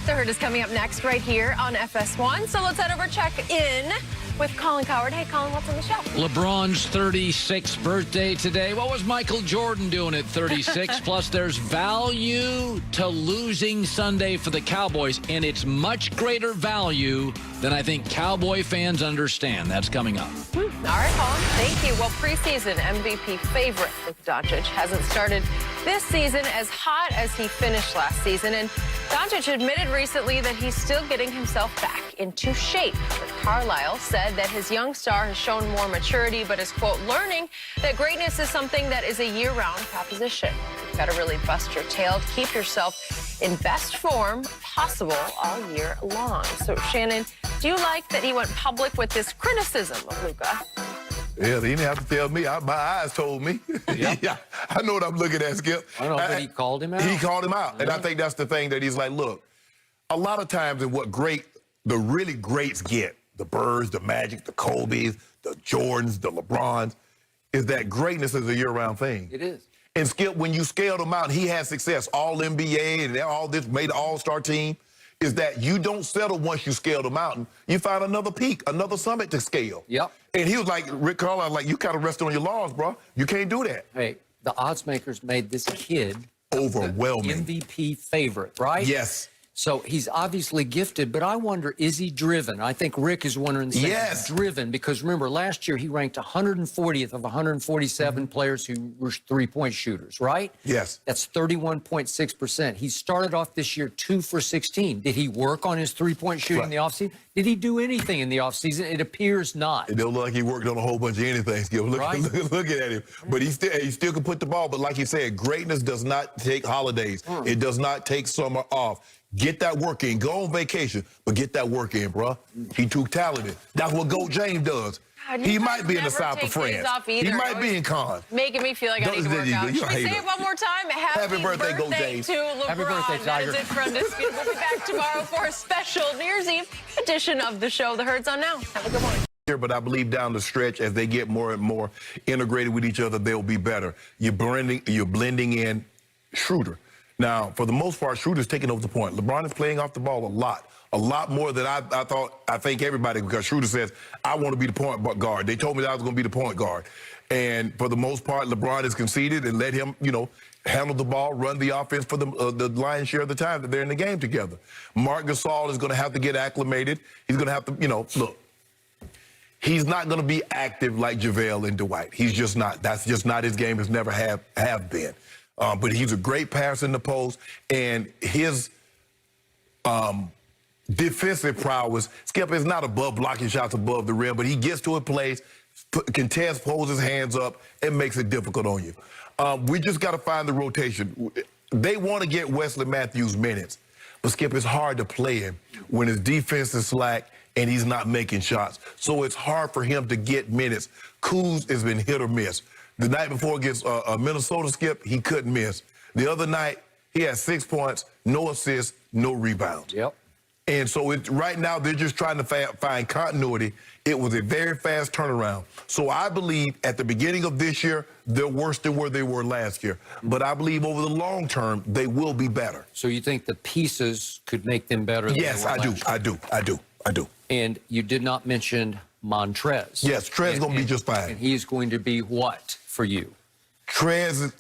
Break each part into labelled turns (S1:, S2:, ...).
S1: The Herd is coming up next right here on FS1. So let's head over check in with Colin Coward. Hey, Colin, what's on the show?
S2: LeBron's 36th birthday today. What was Michael Jordan doing at 36? Plus, there's value to losing Sunday for the Cowboys, and it's much greater value than I think Cowboy fans understand. That's coming up.
S1: All right, Colin, thank you. Well, preseason MVP favorite Luka Doncic hasn't started this season as hot as he finished last season, and Doncic admitted recently that he's still getting himself back into shape. Carlisle said that his young star has shown more maturity, but is, quote, learning that greatness is something that is a year-round proposition. You've got to really bust your tail to keep yourself in best form possible all year long. So, Shannon, do you like that he went public with this criticism of Luka?
S3: Yeah, he didn't have to tell me. My eyes told me.
S2: Yep.
S3: Yeah, I know what I'm looking at, Skip.
S2: I know, but he called him out.
S3: He called him out. And I think that's the thing that he's like, look, a lot of times in what the really greats get, the Birds, the Magic, the Kobe's, the Jordans, the LeBrons, is that greatness is a year-round thing.
S2: It is.
S3: And Skip, when you scaled him out, he had success, all NBA and all this, made an all-star team, is that you don't settle once you scale the mountain. You find another peak, another summit to scale.
S2: Yep.
S3: And he was like, Rick Carlisle, like, you kind of rested on your laurels, bro. You can't do that.
S2: Hey, the odds makers made this kid
S3: Overwhelming.
S2: the MVP favorite, right?
S3: Yes.
S2: So he's obviously gifted, but I wonder, is he driven? I think Rick is wondering the same.
S3: Yes.
S2: Driven, because remember, last year he ranked 140th of 147 players who were three-point shooters, right?
S3: Yes.
S2: That's 31.6%. He started off this year 2 for 16. Did he work on his three-point shooting in the offseason? Did he do anything in the offseason? It appears not.
S3: It don't look like he worked on a whole bunch of anything, Skip. Looking at him. But he still can put the ball. But like you said, greatness does not take holidays. It does not take summer off. Get that work in. Go on vacation, but get that work in, bro. He too talented. That's what Goat James does.
S1: God,
S3: he might be in the south of France. He might be in Cannes.
S1: Making me feel like I need to work out. Should we say it one more time? Happy birthday, Goat James. To LeBron.
S2: Happy birthday, Tiger.
S1: That is it for Undisputed. We'll be back tomorrow for a special New Year's Eve edition of the show. The Herd's on now. Have a good morning.
S3: But I believe down the stretch, as they get more and more integrated with each other, they'll be better. You're blending in Schroeder. Now, for the most part, Schroeder's taking over the point. LeBron is playing off the ball a lot more than I think everybody, because Schroeder says, I want to be the point guard. They told me that I was going to be the point guard. And for the most part, LeBron has conceded and let him, handle the ball, run the offense for the lion's share of the time that they're in the game together. Marc Gasol is going to have to get acclimated. He's going to have to, look, he's not going to be active like JaVale and Dwight. He's just not. That's just not his game. Has never have been. But he's a great passer in the post, and his defensive prowess, Skip, is not above blocking shots above the rim, but he gets to a place, contests, pulls his hands up, and makes it difficult on you. We just got to find the rotation. They want to get Wesley Matthews minutes, but Skip, it's hard to play him when his defense is slack and he's not making shots. So it's hard for him to get minutes. Kuz has been hit or miss. The night before against Minnesota, Skip, he couldn't miss. The other night, he had 6 points, no assists, no rebounds.
S2: Yep.
S3: And so right now, they're just trying to find continuity. It was a very fast turnaround. So I believe at the beginning of this year, they're worse than where they were last year. But I believe over the long term, they will be better.
S2: So you think the pieces could make them better than
S3: Yes, I do.
S2: And you did not mention Montrez.
S3: Yes, Trez going to be just fine.
S2: And he's going to be what for you?
S3: Trez,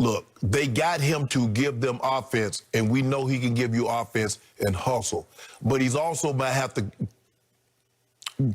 S3: look, they got him to give them offense, and we know he can give you offense and hustle. But he's also might have to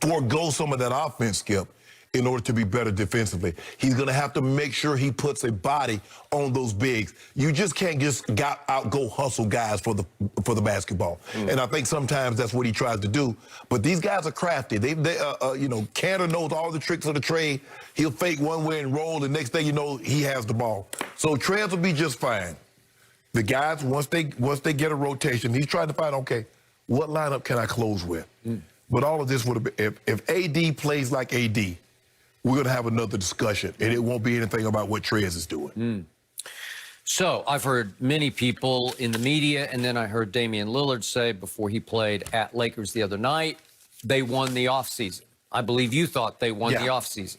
S3: forego some of that offense, Skip, in order to be better defensively. He's going to have to make sure he puts a body on those bigs. You just can't just go hustle guys for the basketball. And I think sometimes that's what he tries to do. But these guys are crafty. Cantor knows all the tricks of the trade. He'll fake one way and roll. The next thing you know, he has the ball. So Trez will be just fine. The guys, once they get a rotation, he's trying to find, okay, what lineup can I close with? But all of this would have been, if AD plays like AD, we're going to have another discussion, and it won't be anything about what Trez is doing.
S2: So I've heard many people in the media, and then I heard Damian Lillard say before he played at Lakers the other night, they won the offseason. I believe you thought they won the offseason.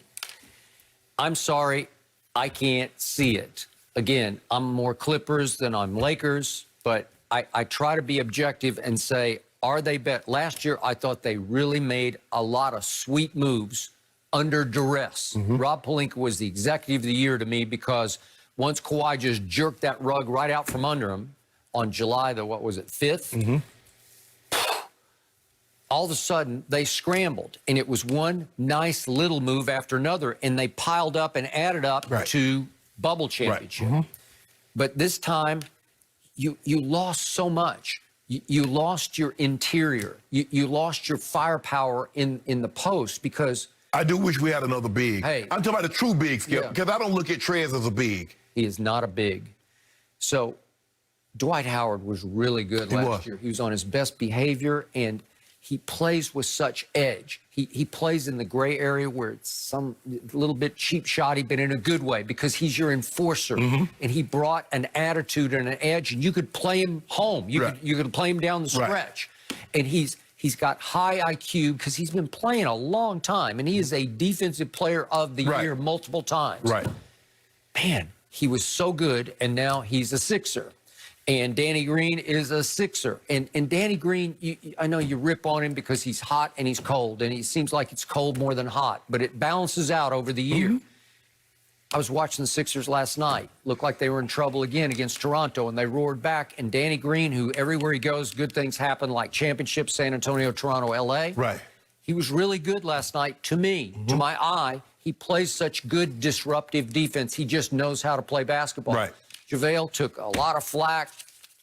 S2: I'm sorry, I can't see it. Again, I'm more Clippers than I'm Lakers, but
S4: I try to be objective and say, are they better? Last year, I thought they really made a lot of sweet moves under duress. Rob Pelinka was the executive of the year to me because once Kawhi just jerked that rug right out from under him on July the, 5th? All of a sudden, they scrambled, and it was one nice little move after another, and they piled up and added up to bubble championship. But this time, you lost so much. You lost your interior. You lost your firepower in the post because...
S3: I do wish we had another big.
S4: Hey.
S3: I'm talking about the true big, Skip, because I don't look at Trez as a big.
S4: He is not a big. So Dwight Howard was really good last year. He was on his best behavior, and he plays with such edge. He plays in the gray area where it's some little bit cheap shotty, but in a good way because he's your enforcer. And he brought an attitude and an edge, and you could play him home. You could play him down the stretch. And he's got high IQ because he's been playing a long time, and he is a defensive player of the year multiple times. Man, he was so good, and now he's a Sixer. And Danny Green is a Sixer. And Danny Green, I know you rip on him because he's hot and he's cold, and he seems like it's cold more than hot, but it balances out over the year. I was watching the Sixers last night. Looked like they were in trouble again against Toronto, and they roared back. And Danny Green, who everywhere he goes, good things happen, like championships, San Antonio, Toronto, L.A. He was really good last night to me, to my eye. He plays such good disruptive defense. He just knows how to play basketball. JaVale took a lot of flack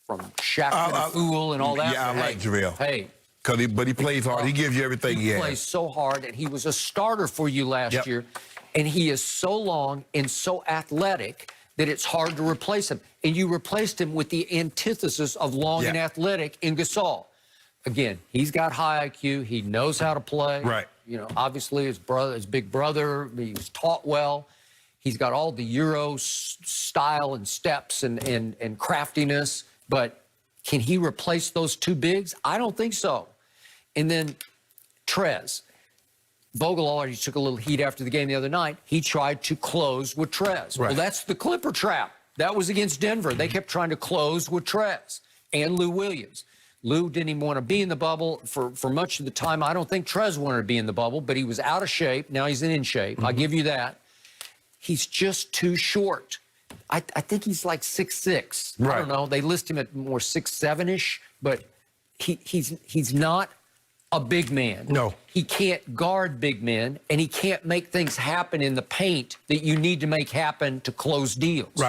S4: from Shaq the Fool and all that.
S3: Yeah, I like JaVale.
S4: Hey.
S3: But he plays hard. He gives you everything he has.
S4: He plays so hard, and he was a starter for you last year. And he is so long and so athletic that it's hard to replace him. And you replaced him with the antithesis of long and athletic in Gasol. Again, he's got high IQ. He knows how to play. You know, obviously his big brother, he was taught well. He's got all the Euro style and steps and craftiness. But can he replace those two bigs? I don't think so. And then Trez. Vogel already took a little heat after the game the other night. He tried to close with Trez. Well, that's the Clipper trap. That was against Denver. They kept trying to close with Trez and Lou Williams. Lou didn't even want to be in the bubble for much of the time. I don't think Trez wanted to be in the bubble, but he was out of shape. Now he's in shape. I'll give you that. He's just too short. I think he's like 6'6". I don't know. They list him at more 6'7"-ish, but he's not a big man. No. He can't guard big men, and he can't make things happen in the paint that you need to make happen to close deals.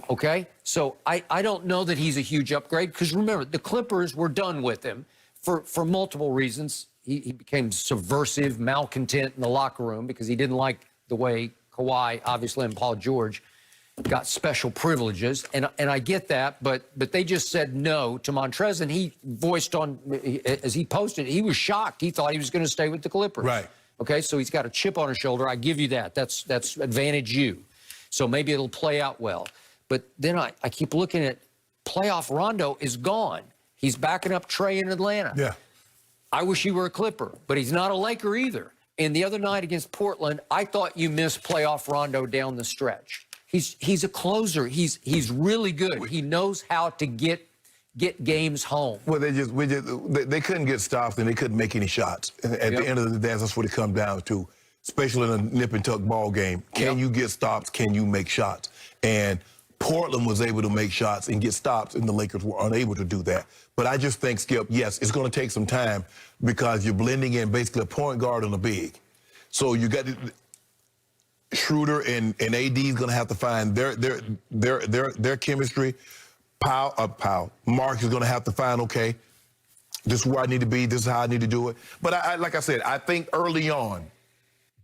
S4: Okay? So I don't know that he's a huge upgrade because remember, the Clippers were done with him for multiple reasons. He became subversive, malcontent in the locker room because he didn't like the way Kawhi, obviously, and Paul George got special privileges, and I get that, but they just said no to Montrez, and he voiced as he posted, he was shocked. He thought he was going to stay with the Clippers. Okay, so he's got a chip on his shoulder. I give you that. That's advantage you. So maybe it'll play out well. But then I keep looking at playoff Rondo is gone. He's backing up Trey in Atlanta. I wish he were a Clipper, but he's not a Laker either. And the other night against Portland, I thought you missed playoff Rondo down the stretch. He's a closer. He's really good. He knows how to get games home. Well,
S3: they couldn't get stops and they couldn't make any shots. And at the end of the day, that's what it comes down to, especially in a nip and tuck ball game. Can you get stops? Can you make shots? And Portland was able to make shots and get stops, and the Lakers were unable to do that. But I just think, Skip, yes, it's going to take some time because you're blending in basically a point guard and a big. So you got Schroeder and AD is going to have to find their chemistry. Mark is going to have to find, okay, this is where I need to be. This is how I need to do it. But like I said, I think early on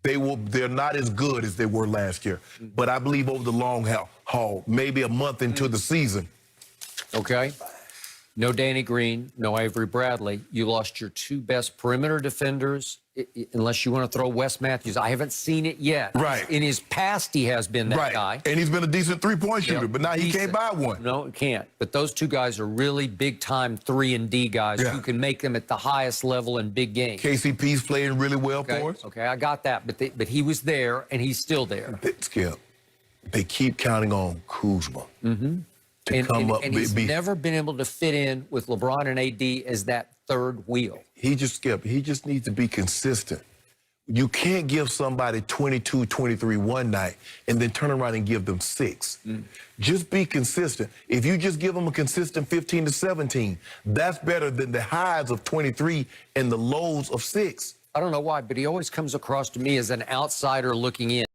S3: they're not as good as they were last year. But I believe over the long haul, maybe a month into the season.
S4: Okay. No Danny Green, no Avery Bradley. You lost your two best perimeter defenders, unless you want to throw Wes Matthews. I haven't seen it yet. In his past, he has been that guy.
S3: And he's been a decent three-point shooter, but now he can't buy one.
S4: No, he can't. But those two guys are really big-time 3-and-D guys who can make them at the highest level in big games.
S3: KCP's playing really well for us.
S4: Okay, I got that. But he was there, and he's still there.
S3: Skip, they keep counting on Kuzma to come up.
S4: And he's never been able to fit in with LeBron and AD as that third wheel.
S3: He just needs to be consistent. You can't give somebody 22, 23 one night and then turn around and give them 6. Just be consistent. If you just give them a consistent 15 to 17, that's better than the highs of 23 and the lows of 6.
S4: I don't know why, but he always comes across to me as an outsider looking in.